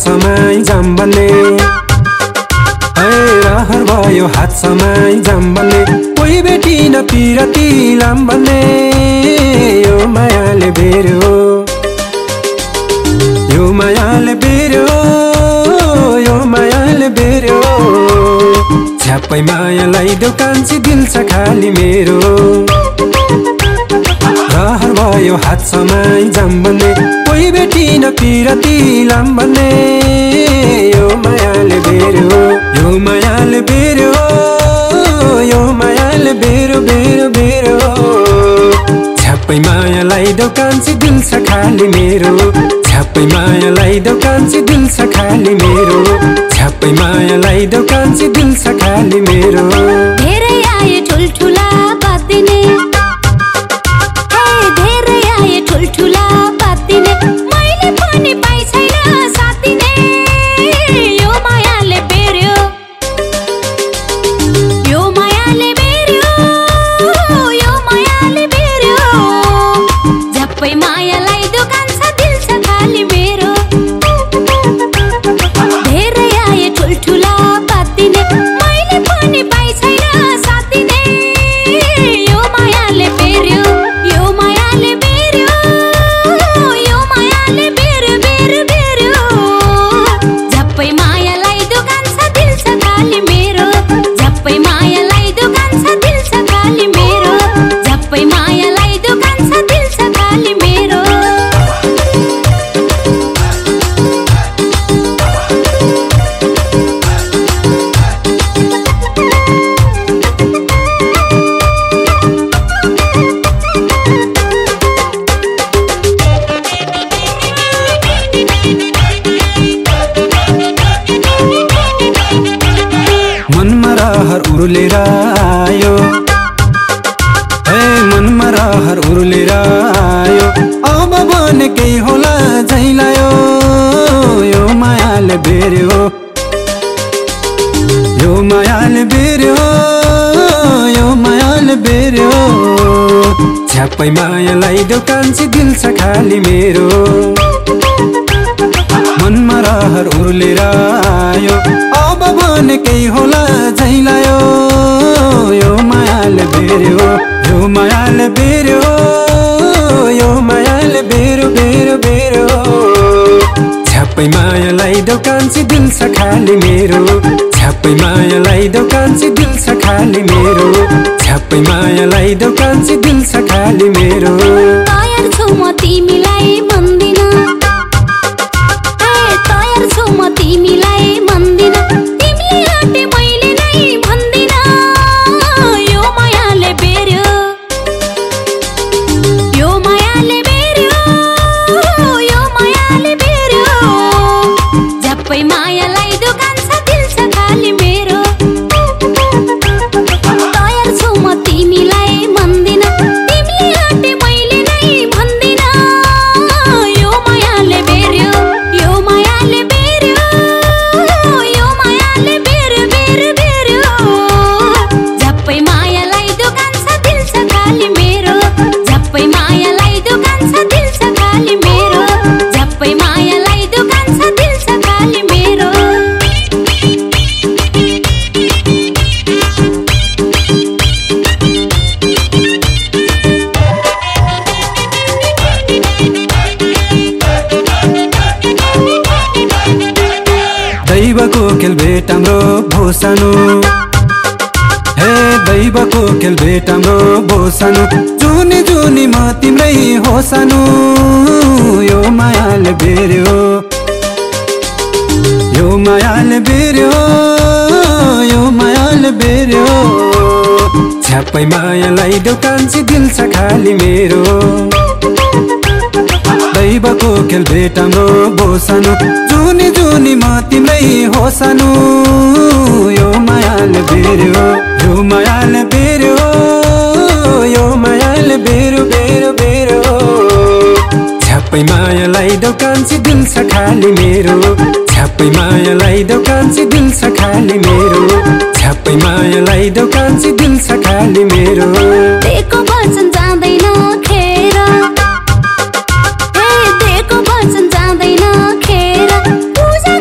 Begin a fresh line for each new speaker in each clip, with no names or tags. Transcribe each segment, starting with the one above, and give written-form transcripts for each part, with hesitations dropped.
समाई जाम्बल्ने रहर भयो हात समाई जाम्बल्ने कोही बेटी न पिरती लाम्बल्ने यो मायाले बेर्यो यो मायाले बेर्यो यो मायाले बेर्यो झ्याप्पै मायालाई देऊ कान्छी दिल छ खाली मेरो रहर भयो हात समाई जाम्बल्ने कोही बेटी न पिरती लाम्बल्ने यो मायाले बेर्यो यो मायाले बेर्यो यो मायाले बेर्यो बेर्यो बेर्यो झ्याप्पै मायालाई देऊ कान्छी दिल छ खाली मेरो झ्याप्पै मायालाई देऊ कान्छी दिल छ खाली मेरो झ्याप्पै मायालाई देऊ कान्छी दिल छ खाली मेरो
धेरै आए ठुलठुला बात दिने धेरै आए ठुलठुला बात दिने मैले पनि पाइ छैन साथ दिने यो मायाले बेर्यो यो मायाले बेर्यो यो मायाले बेर्यो झ्याप्पै मायालाई दोकान छ दिल छ खाली मेरो धेरै आए ठुलठुला बात दिने मैले पनि पाइ छैन साथ दिने यो मायाले बेर्यो यो मायाले बेर्यो यो मायाले बेर्यो बेर्यो बेर्यो झ्याप्पै मायालाई दोकान छ दिल छ खाली मेरो झ्याप्पै मायालाई दोकान छ दिल छ खाली मेरो झ्याप्पै मायालाई दोकान छ दिल छ खाली मेरो
मनमा रहर उर्लेर आयो मनमा रहर उर्लेर आयो अब बनेकै होला झैलायो यो मायाले बेर्यो यो मायाले बेर्यो यो मायाले बेर्यो झ्याप्पै मायालाई देऊ कान्छी दिल छ खाली मेरो मनमा रहर उर्लेर आयो अब बनेकै होला झैलायो यो मायाले बेर्यो यो मायाले बेर्यो यो मायाले बेर्यो बेर्यो बेर्यो झ्याप्पै मायालाई देऊ कान्छी दिल छ खाली मेरो झ्याप्पै मायालाई देऊ कान्छी दिल छ खाली मेरो झ्याप्पै मायालाई देऊ कान्छी दिल छ खाली मेरो
तयार छु म तिमीलाई भन्दिन तयार छु म तिमीलाई भन्दिन तिमीले आँटे मैले नै भन्दिन यो मायाले बेर्यो यो मायाले बेर्यो यो मायाले बेर्यो झ्याप्पै मायालाई दोकान छ दिल छ खाली मेरो तयार छु म तिमीलाई भन्दिन तिमीले आँटे मैले नै भन्दिन यो मायाले बेर्यो यो मायाले बेर्यो यो मायाले बेर्यो बेर्यो बेर्यो झ्याप्पै मायालाई दोकान छ दिल छ खाली मेरो झ्याप्पै मायालाई दोकान छ दिल छ खाली मेरो झ्याप्पै मायालाई दोकान छ दिल छ खाली मेरो
दैवको खेल भेट हाम्रो भोसानो दैवको खेल भेट हाम्रो भोसानो जुनी जुनी म तिम्रै हो सानो यो मायाले बेर्यो यो मायाले बेर्यो यो मायाले बेर्यो झ्याप्पै मायालाई देऊ कान्छी दिल छ खाली मेरो दैवको खेल भेट हाम्रो भोसानो जुनी जुनी म तिम्रै हो सानो यो मायाले बेर्यो यो मायाले बेर्यो यो मायाले बेर्यो बेर्यो बेर्यो झ्याप्पै मायालाई देऊ कान्छी दिल छ खाली मेरो झ्याप्पै मायालाई देऊ कान्छी दिल छ खाली मेरो झ्याप्पै मायालाई देऊ कान्छी दिल छ खाली मेरो
दिएको वचन जाँदैन खेर दिएको वचन जाँदैन खेर पूजा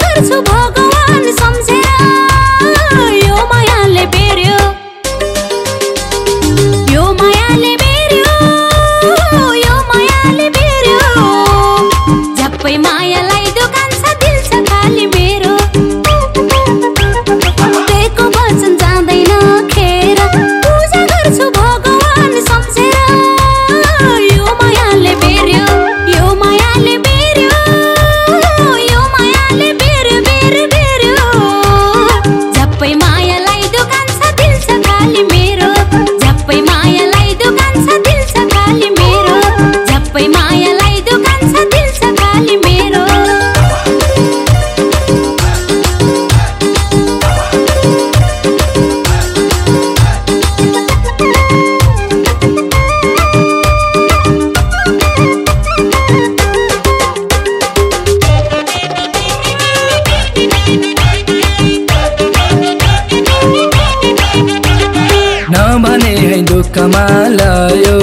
दुःखमा लायो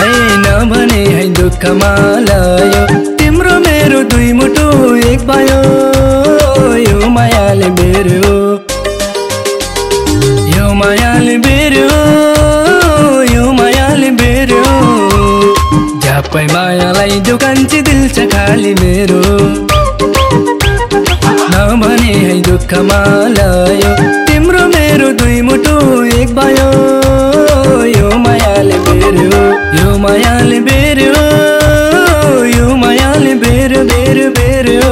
है नभने है दुःखमा लायो तिम्रो मेरो दुई मुटु एक भयो यो मायाले बेर्यो यो मायाले बेर्यो यो मायाले बेर्यो झ्याप्पै मायालाई दोकान्छी दिल छ खाली मेरो नभने है दुःखमा लायो तिम्रो मेरो दुई मुटु एक भयो यो मायाले बेर्यो यो मायाले बेर्यो यो मायाले बेर्यो बेर्यो बेर्यो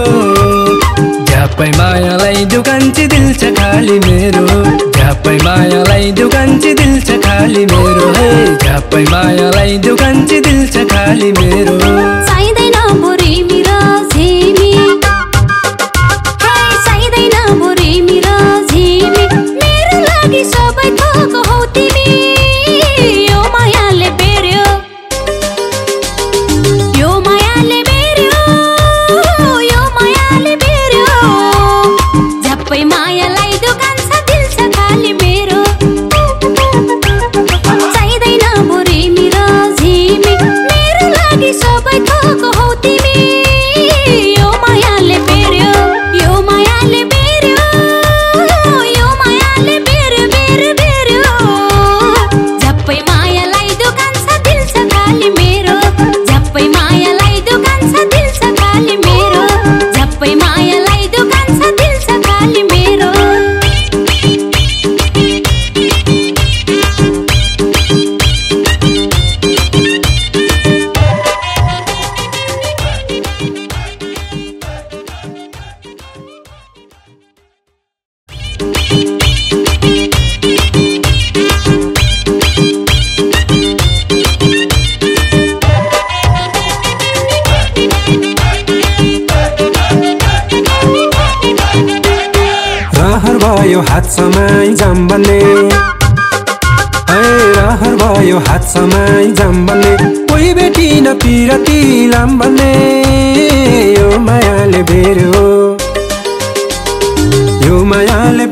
झ्याप्पै मायालाई दोकान्छी दिल छ खाली मेरो झ्याप्पै मायालाई दोकान्छी दिल छ खाली मेरो हे झ्याप्पै मायालाई दोकान्छी दिल छ खाली मेरो
चाहिँदैन भोरे मिरा झिमी हे चाहिँदैन भोरे मिरा झिमी मेरो लागि सबै थोक हौ तिमी यो मायाले बेर्यो यो मायाले बेर्यो यो मायाले बेर्यो झ्याप्पै मायालाई दोकान छ दिल छ खाली मेरो चाहिँदैन भोरे मिरा झिमी मेरो लागि सबै थोक हौ तिमी यो मायाले बेर्यो यो मायाले बेर्यो यो मायाले बेर्यो बेर्यो बेर्यो झ्याप्पै मायालाई दोकान छ दिल छ खाली मेरो झ्याप्पै मायालाई दोकान छ दिल छ खाली मेरो झ्याप्पै मायालाई दोकान छ दिल छ खाली मेरो
रहर भयो हात समाई जाम बन्ने है रहर भयो हात समाई जाम बन्ने कोही बेटी न पिरती लाम बन्ने यो मायाले बेर्यो यो मायाले